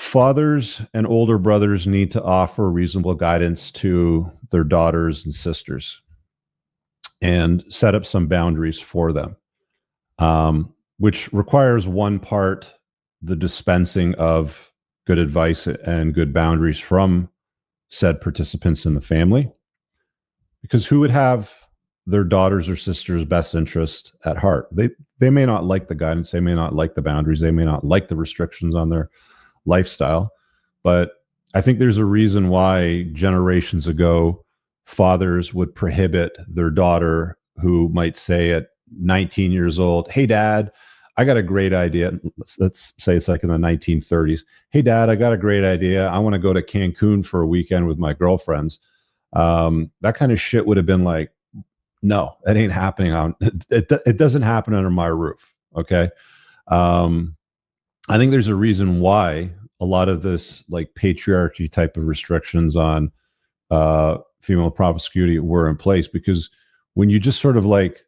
Fathers and older brothers need to offer reasonable guidance to their daughters and sisters and set up some boundaries for them, which requires one part the dispensing of good advice and good boundaries from said participants in the family. Because who would have their daughters or sisters' best interest at heart? They may not like the guidance, they may not like the boundaries, they may not like the restrictions on their lifestyle, but I think there's a reason why generations ago fathers would prohibit their daughter who might say at 19 years old, "Hey dad, I got a great idea." Let's say it's like in the 1930s. "Hey dad, I got a great idea. I want to go to Cancun for a weekend with my girlfriends." That kind of shit would have been like, no, that ain't happening. It doesn't happen under my roof. Okay. I think there's a reason why a lot of this like patriarchy type of restrictions on female promiscuity were in place, because when you just sort of like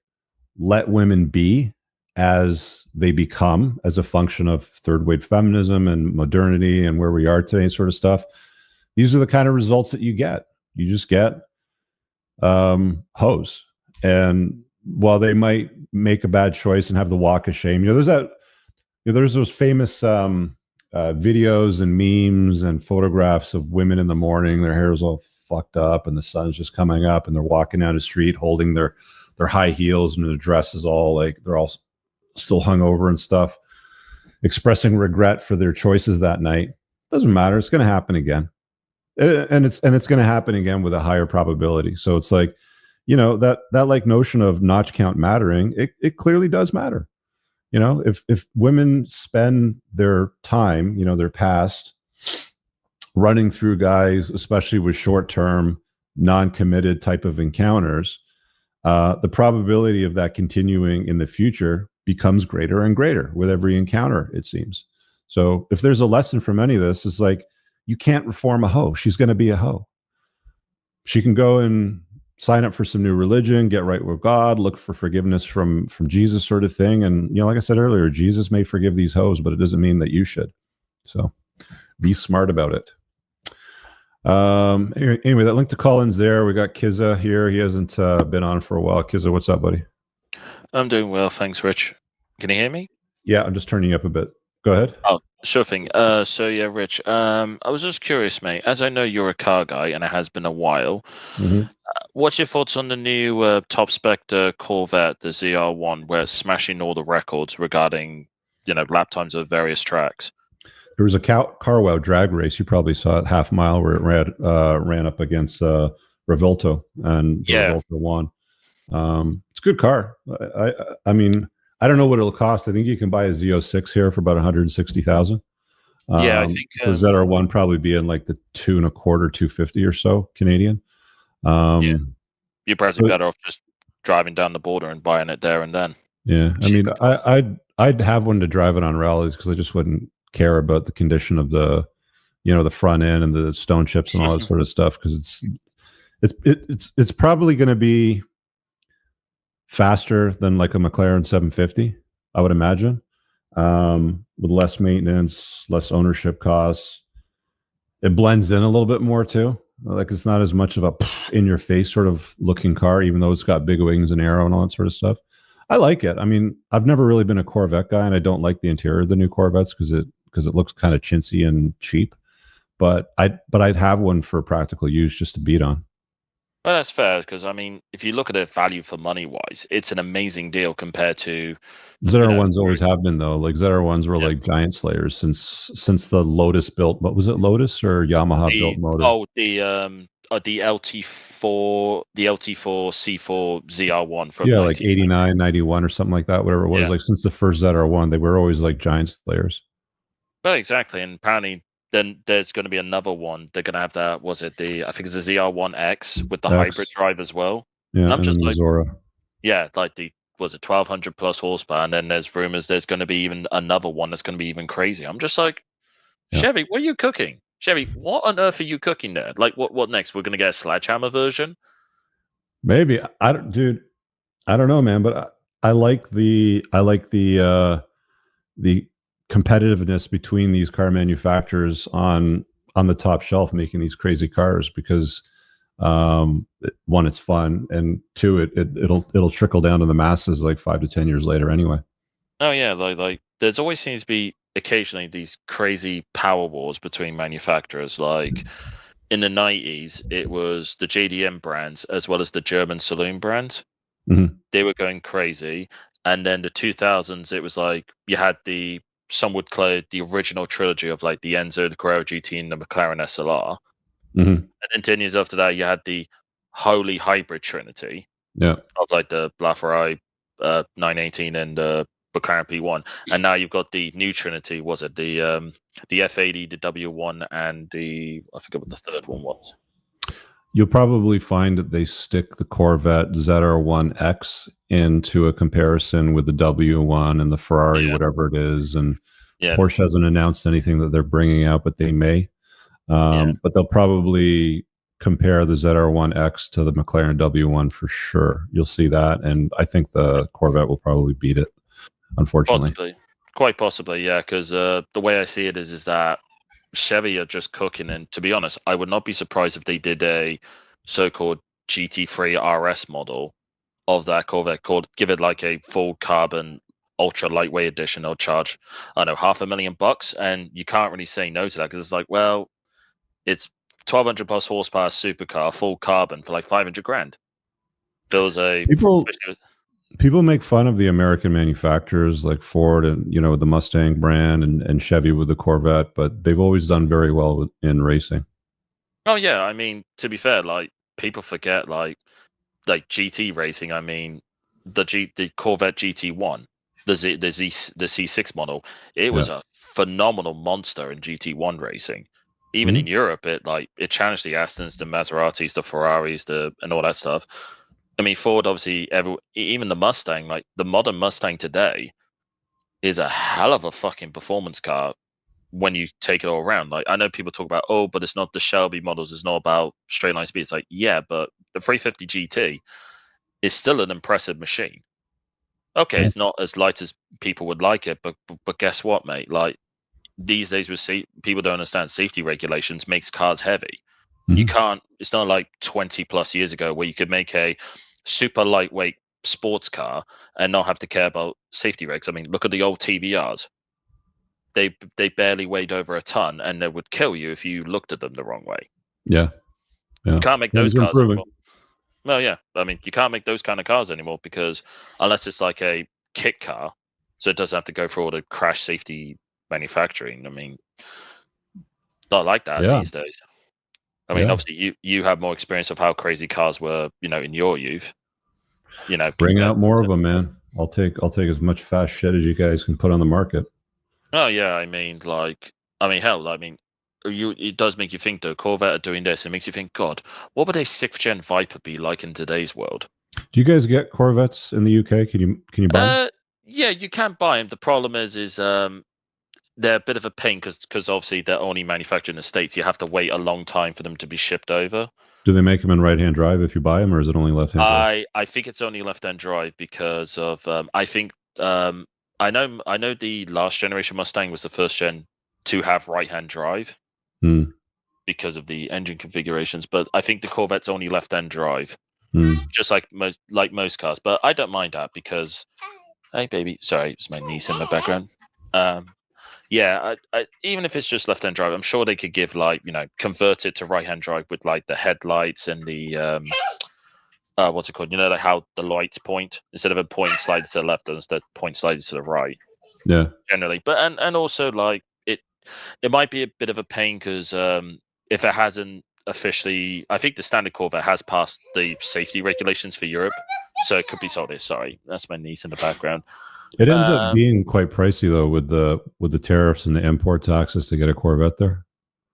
let women be as they become as a function of third wave feminism and modernity and where we are today sort of stuff, these are the kind of results that you get. You just get hoes. And while they might make a bad choice and have the walk of shame, there's those famous videos and memes and photographs of women in the morning, their hair is all fucked up and the sun's just coming up and they're walking down the street holding their high heels and their dress is all like, they're all still hung over and stuff, expressing regret for their choices that night. Doesn't matter. It's going to happen again. And it's going to happen again with a higher probability. So it's like, that like notion of notch count mattering, it clearly does matter. If women spend their time, their past running through guys, especially with short-term, non-committed type of encounters, the probability of that continuing in the future becomes greater and greater with every encounter, it seems. So if there's a lesson from any of this, it's like, you can't reform a hoe. She's going to be a hoe. She can go and sign up for some new religion, get right with God, look for forgiveness from Jesus sort of thing. And, like I said earlier, Jesus may forgive these hoes, but it doesn't mean that you should. So be smart about it. Anyway, that link to call-in's there. We got Kizza here. He hasn't been on for a while. Kizza, what's up, buddy? I'm doing well, thanks, Rich. Can you hear me? Yeah, I'm just turning you up a bit. Go ahead. Oh, sure thing. So yeah, Rich. I was just curious, mate. As I know you're a car guy, and it has been a while. Mm-hmm. What's your thoughts on the new top spec Corvette, the ZR1, where it's smashing all the records regarding, lap times of various tracks? There was a Carwow drag race. You probably saw it, half mile, where it ran up against Revolto, and Revolto won. It's a good car. I mean, I don't know what it'll cost. I think you can buy a Z06 here for about 160,000. Yeah, I think the ZR1 probably be in like the 2.25, 250 or so Canadian. Yeah, you're probably better off just driving down the border and buying it there and then. Yeah, I mean, I'd have one to drive it on rallies because I just wouldn't care about the condition of the, the front end and the stone chips and all that sort of stuff, because it's probably going to be faster than like a McLaren 750, I would imagine, with less maintenance, less ownership costs. It blends in a little bit more too. Like, it's not as much of a in your face sort of looking car, even though it's got big wings and aero and all that sort of stuff. I like it. I mean, I've never really been a Corvette guy, and I don't like the interior of the new Corvettes because it looks kind of chintzy and cheap. But I'd have one for practical use just to beat on. Well, that's fair, because I mean, if you look at it value for money wise, it's an amazing deal compared to ZR1s. Always have been, though. Like, ZR1s were like giant slayers since the Lotus built. What was it, Lotus or Yamaha built motor? Oh, the LT4, the LT4 C4 ZR1 from like 89, 91 or something like that, whatever it was. Like, since the first ZR1, they were always like giant slayers. Well, exactly, and apparently then there's going to be another one. They're going to have that. Was it I think it's the ZR1X with the hybrid drive as well. Yeah, and I'm just like Zora. Yeah, like was it 1200 plus horsepower, and then there's rumors there's going to be even another one that's going to be even crazy. I'm just like, Chevy, what are you cooking? Chevy, what on earth are you cooking there? Like, what next? We're going to get a sledgehammer version? Maybe. I don't know, man, but I like the competitiveness between these car manufacturers on the top shelf making these crazy cars, because one, it's fun, and two, it'll trickle down to the masses like 5 to 10 years later anyway. Oh yeah, like there's always seems to be occasionally these crazy power wars between manufacturers. Like in the 90s, it was the JDM brands as well as the German saloon brands. Mhm. They were going crazy. And then the 2000s, it was like you had some would call the original trilogy of like the Enzo, the Carrera GT, and the McLaren SLR. Mhm. And then 10 years after that, you had the holy hybrid trinity Yeah. of like the LaFerrari 918 and the McLaren P1. And now you've got the new trinity. Was it the F80, the W1, and I forget what the third one was. You'll probably find that they stick the Corvette ZR1X into a comparison with the W1 and the Ferrari, whatever it is. And Porsche hasn't announced anything that they're bringing out, but they may. But they'll probably compare the ZR1X to the McLaren W1 for sure. You'll see that. And I think the Corvette will probably beat it, unfortunately. Possibly. Quite possibly, yeah, because the way I see it is that Chevy are just cooking, and to be honest, I would not be surprised if they did a so-called GT3 RS model of that Corvette, give it like a full carbon ultra lightweight edition. They'll charge, I don't know, $500,000, and you can't really say no to that because it's like, well, it's 1,200 plus horsepower supercar, full carbon for like 500 grand. Feels a People make fun of the American manufacturers like Ford and, the Mustang brand and Chevy with the Corvette, but they've always done very well in racing. Oh yeah, I mean, to be fair, like people forget like GT racing. I mean, the Corvette GT1, the C6 model, it was a phenomenal monster in GT1 racing. Even in Europe, it challenged the Astons, the Maseratis, the Ferraris, and all that stuff. I mean, Ford obviously, even the Mustang, like the modern Mustang today, is a hell of a fucking performance car when you take it all around. Like I know people talk about, oh, but it's not the Shelby models, it's not about straight line speed. It's like, yeah, but the 350 GT is still an impressive machine. Okay, it's not as light as people would like it, but guess what, mate? Like these days, people don't understand safety regulations makes cars heavy. You can't. It's not like 20 plus years ago where you could make a super lightweight sports car and not have to care about safety regs. I mean, look at the old TVRs. They barely weighed over a ton, and they would kill you if you looked at them the wrong way. Yeah. You can't make those cars anymore. Well, yeah. I mean, you can't make those kind of cars anymore because unless it's like a kit car, so it doesn't have to go through all the crash safety manufacturing. I mean, not like that these days. I mean, obviously, you have more experience of how crazy cars were, in your youth. Bring out more of them, man. I'll take as much fast shit as you guys can put on the market. Oh yeah, I mean, hell, it does make you think. The Corvette are doing this. It makes you think, God, what would a 6th gen Viper be like in today's world? Do you guys get Corvettes in the UK? Can you buy them? Yeah, you can buy them. The problem is they're a bit of a pain because obviously they're only manufactured in the States. You have to wait a long time for them to be shipped over. Do they make them in right-hand drive if you buy them, or is it only left-hand drive? I think it's only left-hand drive because of I think I know the last generation Mustang was the first gen to have right-hand drive because of the engine configurations, but I think the Corvette's only left-hand drive, just like most cars. But I don't mind that because, hey baby, sorry, it's my niece in the background. Yeah, even if it's just left-hand drive, I'm sure they could give convert it to right-hand drive with like the headlights and the what's it called? Like how the lights point instead of a point slider to the left, instead point slider to the right. Yeah, generally, but and also like it might be a bit of a pain because if it hasn't officially, I think the standard Corvette has passed the safety regulations for Europe, so it could be sold here. Sorry, that's my niece in the background. It ends up being quite pricey though with the tariffs and the import taxes to get a Corvette there.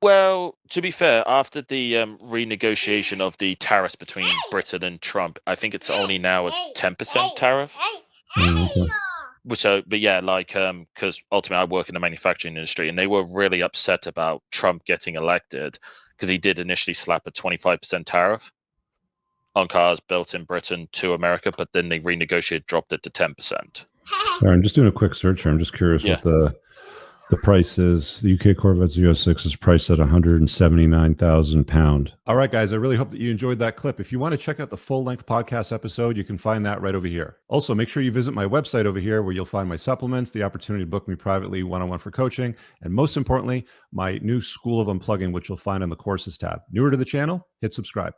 Well, to be fair, after the renegotiation of the tariffs between Britain and Trump, I think it's only now a 10% tariff. Okay. So, but yeah, because ultimately I work in the manufacturing industry, and they were really upset about Trump getting elected because he did initially slap a 25% tariff on cars built in Britain to America, but then they renegotiated, dropped it to 10%. All right, I'm just doing a quick search here. I'm just curious The price is, the UK Corvette Z06 is priced at £179,000. All right, guys, I really hope that you enjoyed that clip. If you want to check out the full-length podcast episode, you can find that right over here. Also, make sure you visit my website over here where you'll find my supplements, the opportunity to book me privately one-on-one for coaching, and most importantly, my new School of Unplugging, which you'll find on the courses tab. Newer to the channel, hit subscribe.